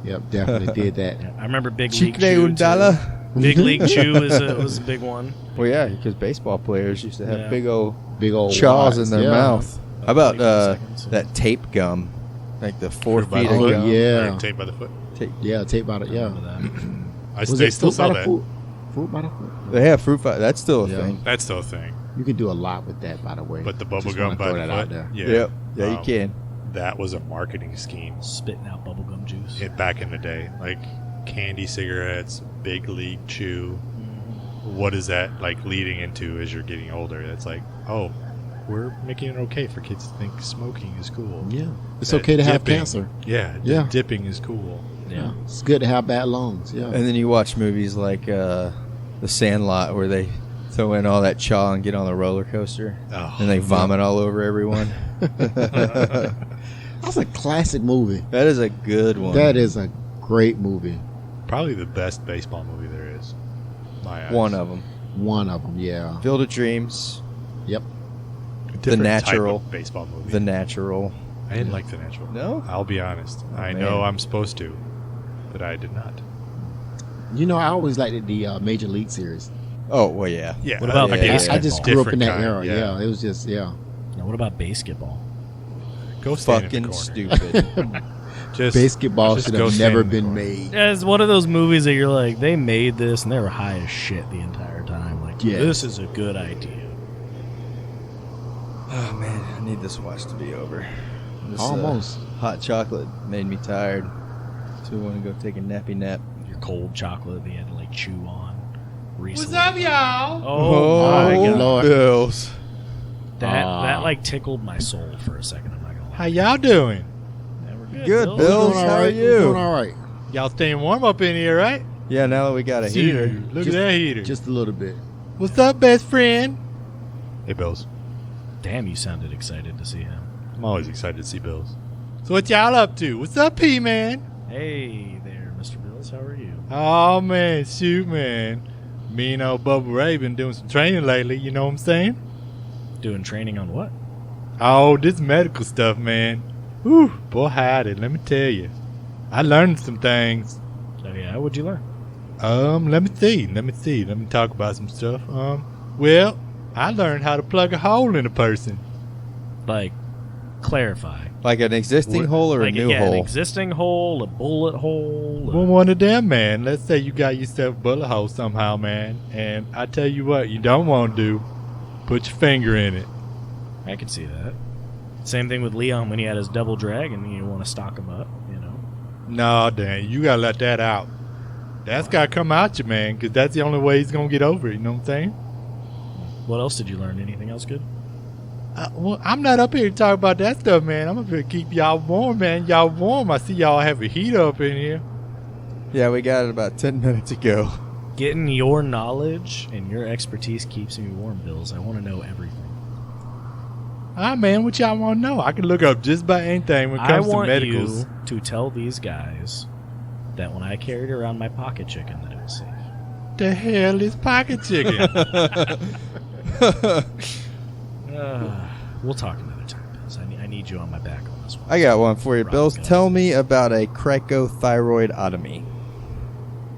Yep, definitely did that. I remember Big League Chicle Chew, $1. Big League Chew was a big one. Well, yeah, because baseball players used to have Yeah. big old wads, chaws in their yeah. mouth. How about 22 seconds. that tape gum? Like the 4 Fruit by feet the of foot. gum? yeah. Like tape by the foot. Yeah, tape by the I remember yeah. that. They still fruit sell by that. the foot? Fruit by the foot. They have fruit fight. That's still a Yeah. thing. That's still a thing. You can do a lot with that, by the way. But the bubble Just gum wanna by throw the that foot. out there. Yeah. Yep. Yeah, you Um, can. That was a marketing scheme Spitting out bubblegum juice. back in the day. Like candy cigarettes, Big League Chew. What is that like leading into as you're getting older? That's like, oh, we're making it okay for kids to think smoking is cool. Yeah. It's That okay to have dipping- cancer. Yeah, Yeah. dipping is cool. Yeah. It's good to have bad lungs. Yeah. And then you watch movies like The Sandlot where they throw in all that chaw and get on the roller coaster. Oh, And they vomit all over everyone. That's a classic movie. That is a good one. That is a great movie. probably the best baseball movie there is. My eyes. one of them. One of them, yeah. Field of Dreams, Yep. A different Natural. type of baseball movie. The Natural. I didn't like The Natural. No? I'll be honest. I man. know I'm supposed to, but I did not. You know, I always liked the Major League series. Oh, well, yeah. Yeah. What about I Yeah, guess yeah. I just grew up in different that kind, era. Yeah. It was just, yeah. Now, what about basketball? Go stand in the Fucking corner. stupid. Just, Basketball just should go have stand never in the been corner. made. Yeah, it's one of those movies that you're like, they made this and they were high as shit the entire time. Like, Yeah. this is a good idea. Oh, man. I need this watch to be over. This, Almost. hot chocolate made me tired. So I want to go take a nappy nap. Your cold chocolate that you had to like chew on. Recently. What's up, y'all? Oh, my God. Lord. Bills. That like tickled my soul for a second. I'm not gonna lie. How y'all doing? Yeah, we're Good, Bill. Bill. Doing all how are right. you? Doing all right. Y'all staying warm up in here, right? Yeah, now that we got a heater. Look Just- at that heater. Just a little bit. What's up, best friend? Hey, Bills. Damn, you sounded excited to see him. I'm always excited to see Bills. So what y'all up to? What's up, P-Man? Hey there, Mr. Bills. How are you? Oh, man. Shoot, man. Me and old Bubba Ray been doing some training lately. You know what I'm saying? Doing training on what? Oh, this medical stuff, man. Whew, boy, howdy. Let me tell you. I learned some things. Oh yeah, what'd you learn? Let me see. Let me talk about some stuff. Well, I learned how to plug a hole in a person. Like, clarify. Like an existing hole or like, a new yeah, hole? an existing hole, a bullet hole. Well, one of them, man. Let's say you got yourself a bullet hole somehow, man. And I tell you what, you don't want to do. Put your finger in it. I could see that. Same thing with Leon when he had his double drag and you want to stock him up, you know. No, Dan, you got to let that out. That's got to come out you, man, because that's the only way he's going to get over it. You know what I'm saying? What else did you learn? Anything else good? Well, I'm not up here to talk about that stuff, man. I'm up here to keep y'all warm, man. Y'all warm. I see y'all have a heater up in here. Yeah, we got it about 10 minutes ago. Getting your knowledge and your expertise keeps me warm, Bills. I want to know everything. Ah, man, what y'all want to know? I can look up just about anything when it I comes to want medicals. you to tell these guys that when I carried around my pocket chicken that it was safe. The hell is pocket chicken? We'll talk another time, Bills. I need you on my back on this one. I got one for you, Rob, Bills. go. Tell me about a cricothyroidotomy.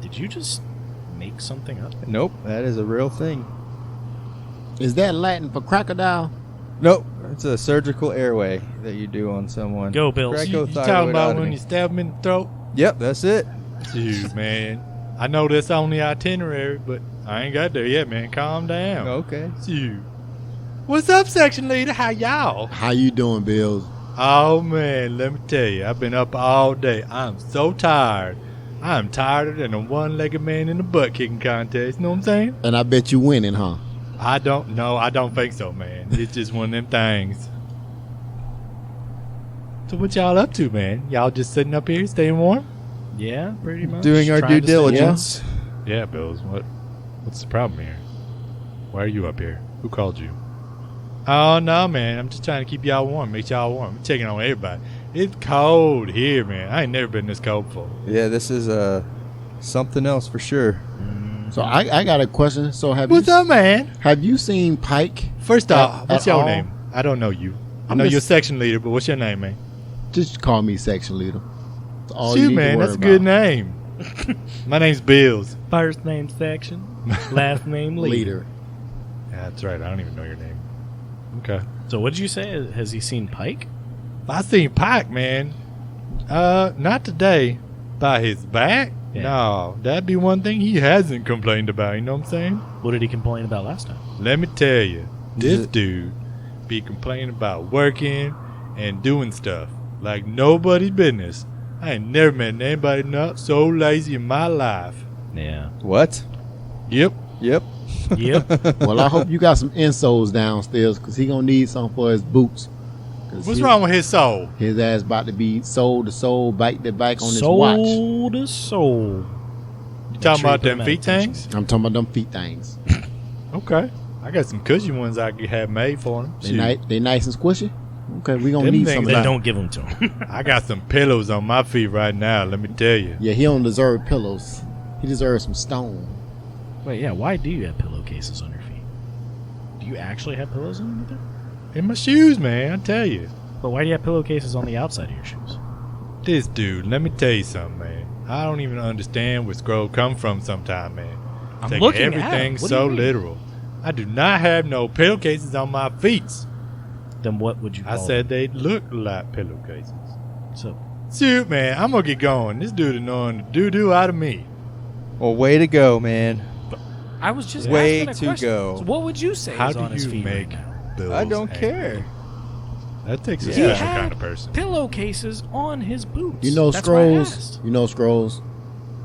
Did you just make something up? Nope, that is a real thing. Is that Latin for crocodile? Nope, it's a surgical airway that you do on someone. Go, Bills. you talking about when Cricothyroidotomy. you stab him in the throat? Yep, that's it. Dude, man. I know that's on the itinerary, but I ain't got there yet, man. Calm down. Okay. Dude. What's up, section leader? How y'all? How you doing, Bills? Oh, man, let me tell you. I've been up all day. I'm so tired. I'm tireder than a one-legged man in a butt-kicking contest. You know what I'm saying? And I bet you winning, huh? I don't think so, man. It's just one of them things. So what y'all up to, man? Y'all just sitting up here staying warm? Yeah, pretty much. Doing our Trying due to stay- diligence. Yeah, Bills. What's the problem here? Why are you up here? Who called you? Oh, no, man. I'm just trying to keep y'all warm, make y'all warm. I'm checking on everybody. It's cold here, man. I ain't never been this cold before. Yeah, this is something else for sure. So I got a question. So What's up, man? have you seen Pike? First off, what's at your all? name? I don't know you. I I'm know just- you're section leader, but what's your name, man? Just call me section leader. That's all you Shoot, need to man. worry That's a good about. name. My name's Bills. First name section, last name leader. Yeah, that's right. I don't even know your name. Okay. So what did you say? Has he seen Pike? I seen Pike, man. Not today. By his back? Yeah. No, that'd be one thing he hasn't complained about. You know what I'm saying? What did he complain about last time? Let me tell you, this dude be complaining about working and doing stuff like nobody's business. I ain't never met anybody not so lazy in my life. Yeah. What? Yep. Yep. Yep. Well, I hope you got some insoles downstairs because he gonna need some for his boots. What's wrong with his soul? His ass about to be soul to soul, bike to bike on his watch. Soul to soul. You talking about them feet things? I'm talking about them feet things. Okay. I got some cushy ones I could have made for him. They nice and squishy. Okay, we gonna Them need things some of Then that. don't give them to him. I got some pillows on my feet right now, let me tell you. Yeah, he don't deserve pillows. He deserves some stone. Wait, yeah, why do you have pillowcases on your feet? Do you actually have pillows on there? In my shoes, man, I tell you. But why do you have pillowcases on the outside of your shoes? This dude, let me tell you something, man. I don't even understand where Scroll come from sometime, man. I'm Taking looking at everything him. What do you so mean? literal. I do not have no pillowcases on my feet. Then what would you call I said they look like pillowcases. them? So, Shoot, man, I'm gonna get going. This dude annoying the doo-doo out of me. Well, way to go, man. I was just Way asking a to question. go. So what would you say How is on do his you feet make right now? bills I don't angry? care. That takes a Yeah. He special had kind of person. pillowcases on his boots. You know That's why I Scrolls. asked. You know Scrolls.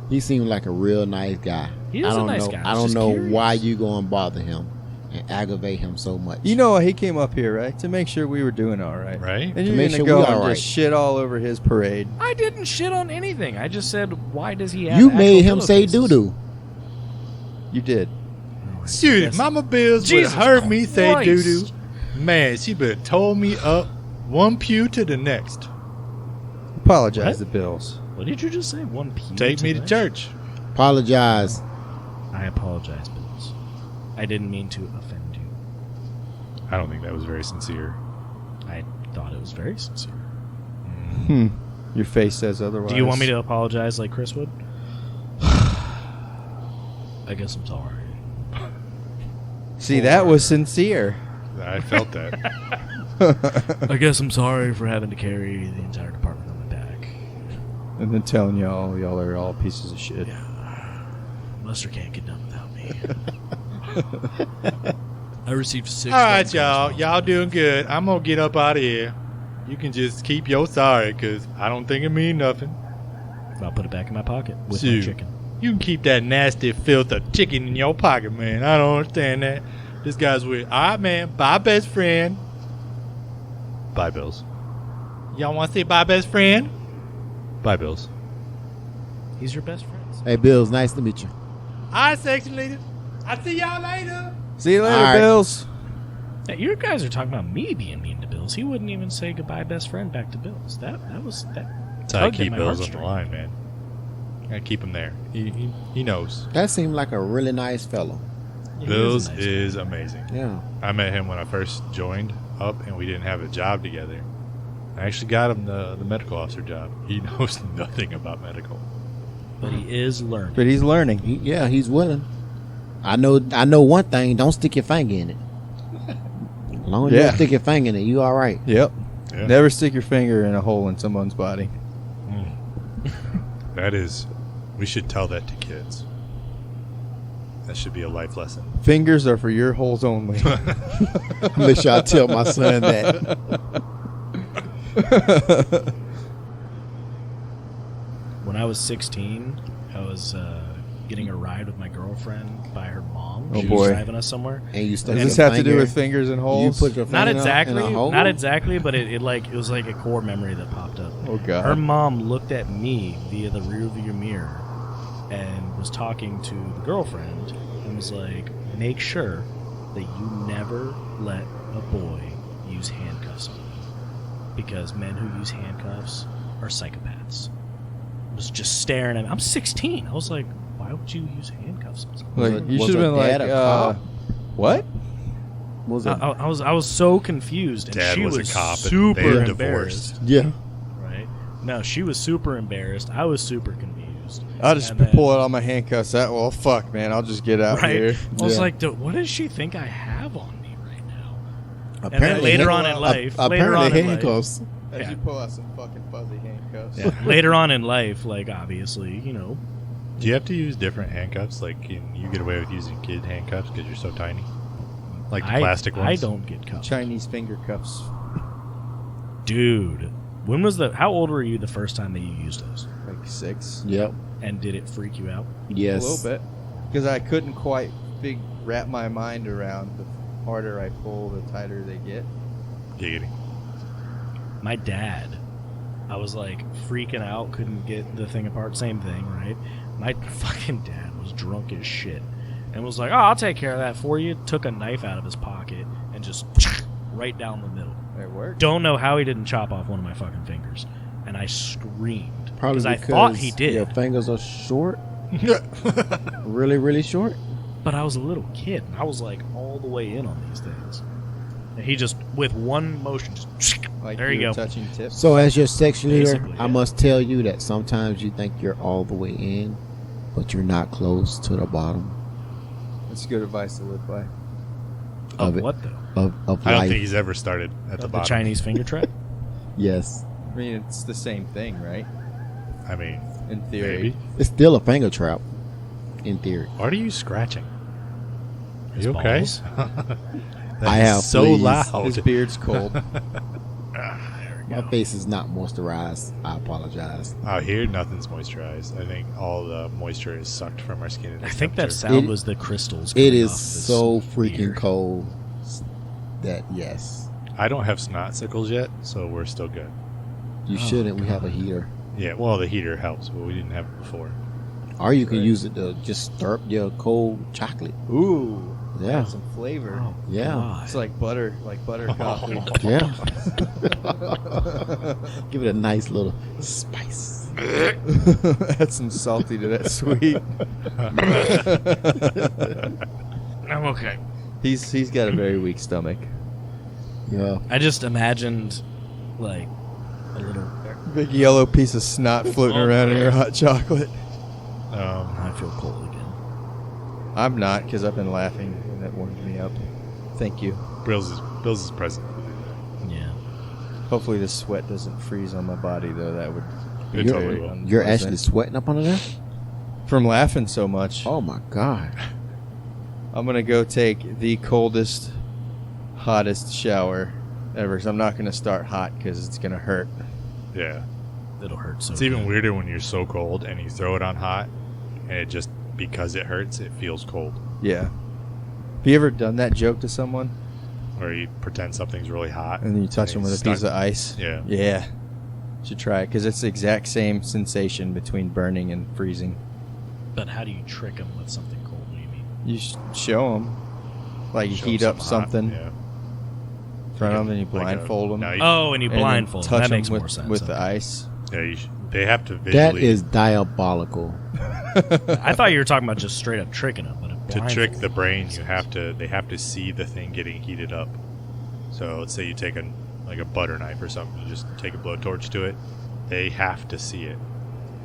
He seemed like a real nice guy. He is I a don't nice know. guy. I I was don't just know curious. why you go and bother him and aggravate him so much. You know, he came up here, right, to make sure we were doing all right. Right? And you're make going to sure go we and all right. just shit all over his parade. I didn't shit on anything. I just said, why does he have you actual made him say pillowcases? doo doo. You did. Shoot, if Yes. Mama Bills would Jesus have heard me say Christ. doo-doo, man, she better told me up one pew to the next. Apologize What? to Bills. What did you just say? One pew. Take me to that? church. Apologize. I apologize, Bills. I didn't mean to offend you. I don't think that was very sincere. I thought it was very sincere. Your face says otherwise. Do you want me to apologize like Chris would? I guess I'm sorry. See, that was sincere. I felt that. I guess I'm sorry for having to carry the entire department on my back. And then telling y'all are all pieces of shit. Lester can't get done without me. I received 6. All right, y'all. Y'all doing good. I'm going to get up out of here. You can just keep your sorry, because I don't think it mean nothing. I'll put it back in my pocket with my Shoot. chicken. You can keep that nasty filth of chicken in your pocket, man. I don't understand that. This guy's weird. All right, man. Bye, best friend. Bye, Bills. Y'all want to say bye, best friend? Bye, Bills. He's your best friend. Hey, Bills, nice to meet you. All right, section leader. I'll see y'all later. See you later, All right. Bills. Now, you guys are talking about me being mean to Bills. He wouldn't even say goodbye, best friend, back to Bills. That was that. That's how I tugged at keep my Bills on the heartstring. line, man. Gotta keep him there. He knows. That seemed like a really nice fellow. Yeah, he Bills a nice guy. is amazing. Yeah. I met him when I first joined up, and we didn't have a job together. I actually got him the medical officer job. He knows nothing about medical. But he is learning. But he's learning. He's willing. I know one thing. Don't stick your finger in it. As long as you Yeah. don't stick your finger in it, you all right. Yep. Yeah. Never stick your finger in a hole in someone's body. That is, we should tell that to kids. That should be a life lesson. Fingers are for your holes only. Make sure I tell my son that. When I was 16, I was getting a ride with my girlfriend by her mom. Oh, She boy. was driving us somewhere. And you stuck Does your this have to do finger- with fingers and You holes? put your finger Not in exactly, a hole? not exactly, but it was like a core memory that popped up. Oh, God. Her mom looked at me via the rearview mirror and was talking to the girlfriend and was like, "Make sure that you never let a boy use handcuffs on you, because men who use handcuffs are psychopaths." I was just staring at me. I'm 16. I was like, "Why would you use handcuffs on someone?" Like, you Was should have her been like, dad a cop? what? Was it? I was so confused, and Dad she was was a cop and super they embarrassed. divorced. Yeah. Right? No, she was super embarrassed. I was super confused. used. I'll just And then- pull out all my handcuffs. Well, fuck, man. I'll just get out Right? here. I was Yeah. like, what does she think I have on me right now? And then Apparently later hand- on in life, apparently handcuffs. As Yeah. you pull out some fucking fuzzy handcuffs. Yeah. Later on in life, like obviously, Do you have to use different handcuffs? Like, can you get away with using kid handcuffs because you're so tiny? Like the plastic ones? I don't get cuffed. Chinese finger cuffs. Dude, how old were you the first time that you used those? Like 6. Yep. And did it freak you out? Yes. A little bit. Because I couldn't quite wrap my mind around the harder I pull, the tighter they get. Giggity. My dad, I was like freaking out, couldn't get the thing apart. Same thing, right? My fucking dad was drunk as shit and was like, "Oh, I'll take care of that for you." Took a knife out of his pocket and just right down the middle. It worked. Don't know how he didn't chop off one of my fucking fingers, and I screamed Probably I thought he did, Your fingers are short. Really, really short. but I was a little kid and I was like all the way in on these things. And he just with one motion, just Like there you were go. touching tips. So, as your sex leader, Basically, I yeah. must tell you that sometimes you think you're all the way in, but you're not close to the bottom That's good advice to live by. Of of it. what though? of I don't life. think he's ever started at the Of the bottom. Chinese finger trap? Yes, I mean, it's the same thing, right? I mean, In theory. maybe. it's still a finger trap, in theory. What are you scratching? Are His you okay? balls. That I is have so fleas. loud. His beard's cold. My face is not moisturized. I apologize. Out here, nothing's moisturized. I think all the moisture is sucked from our skin. At I this think that temperature. sound It- was the crystals. It coming is off this so freaking beard. cold that yes, I don't have snotsicles yet, so we're still good. you shouldn't. We have a heater, Yeah, well, the heater helps, but we didn't have it before. or you can Right. use it to just stir up your cold chocolate. Ooh. Yeah. Got some flavor. Oh, Yeah. God. It's like butter coffee. Yeah, give it a nice little spice. Add some salty to that sweet. I'm okay. He's got a very weak stomach. Yeah, I just imagined like a little. Big yellow piece of snot floating around in your hot chocolate. I feel cold again. I'm not, because I've been laughing and that warmed me up. Thank you. Bill's is present. Yeah. Hopefully the sweat doesn't freeze on my body, though. That would be It You're- totally will. you're unpleasant. actually sweating up under there. From laughing so much. Oh my god! I'm going to go take the coldest, hottest shower ever, because I'm not going to start hot because it's going to hurt. Yeah. It'll hurt so It's even bad. weirder when you're so cold and you throw it on hot, and it just, because it hurts, it feels cold. Yeah. Have you ever done that joke to someone? Or you pretend something's really hot. And then you touch them with a piece of ice? Yeah. Yeah. You should try it, because it's the exact same sensation between burning and freezing. But how do you trick them with something cold? What do you mean? You show them. Like, you Show heat up hot, something Yeah. in front of them, and you Like a- blindfold them. no, you- Oh, and you and then blindfold. touch That 'em makes with, more sense. with the Okay. ice. Yeah, they have to visually. That is diabolical. I thought you were talking about just straight up tricking them, but to trick the brain, they have to see the thing getting heated up. So let's say you take a butter knife or something, you just take a blowtorch to it. They have to see it,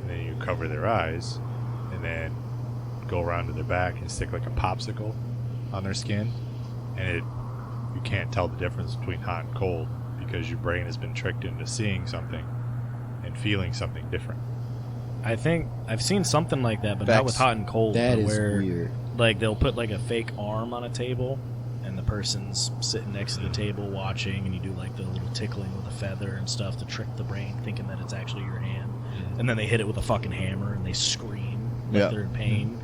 and then you cover their eyes, and then go around to their back and stick like a popsicle on their skin, and you can't tell the difference between hot and cold because your brain has been tricked into seeing something and feeling something different. I think I've seen something like that, but not with Facts. hot and cold. That but is where, weird. Like they'll put like a fake arm on a table, and the person's sitting next to the table watching, and you do like the little tickling with a feather and stuff to trick the brain, thinking that it's actually your hand. And then they hit it with a fucking hammer, and they scream like Yeah. they're in pain.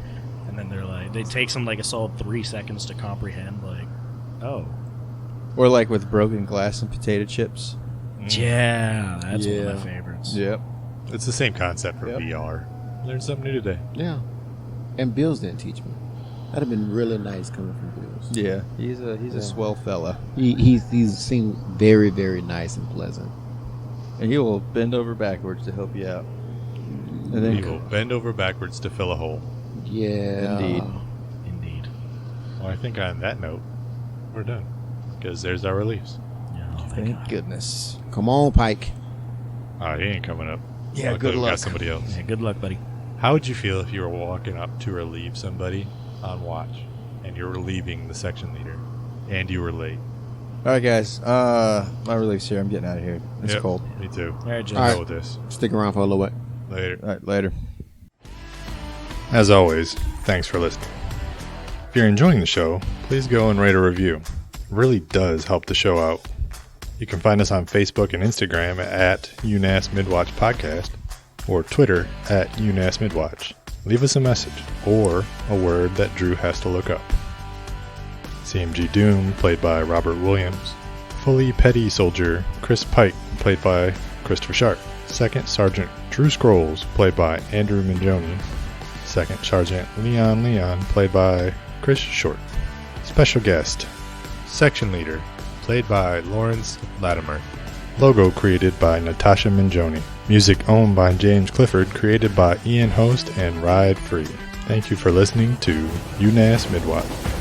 And then they're like, it takes them like a solid 3 seconds to comprehend, like, oh, Or like with broken glass and potato chips. yeah, that's one Yeah. of my favorites. Yep. It's the same concept for Yep. VR. Learned something new today. Yeah, and Bills didn't teach me. That'd have been really nice coming from Bills. Yeah. He's a Yeah. swell fella. He seemed very, very nice and pleasant. And he will bend over backwards to help you out. And then You will bend over backwards to fill a hole. Yeah, Indeed. Indeed. Well, I think on that note, we're done. Because there's our reliefs. Yeah, oh, thank thank God. Come on, Pike. Oh, he ain't coming up. Yeah, Luckily good we luck. got somebody else. Yeah, good luck, buddy. How would you feel if you were walking up to relieve somebody on watch and you're relieving the section leader and you were late? All right, guys. My relief's here. I'm getting out of here. It's Yep, cold. Me too. All right, James. All right. Go with this. Stick around for a little bit. Later. All right, later. As always, thanks for listening. If you're enjoying the show, please go and rate a review. It really does help the show out. You can find us on Facebook and Instagram at UNAS Midwatch Podcast or Twitter at UNAS Midwatch. Leave us a message or a word that Drew has to look up. CMG Doom, played by Robert Williams. Fully Petty Soldier Chris Pike, played by Christopher Sharp. Second Sergeant Drew Scrolls, played by Andrew Mingione. Second Sergeant Leon, played by Chris Short. Special guest, Section Leader, played by Lawrence Latimer. Logo created by Natascha Mingione. Music owned by James Clifford, created by Ian Host and Ride Free. Thank you for listening to UNAS Midwatch.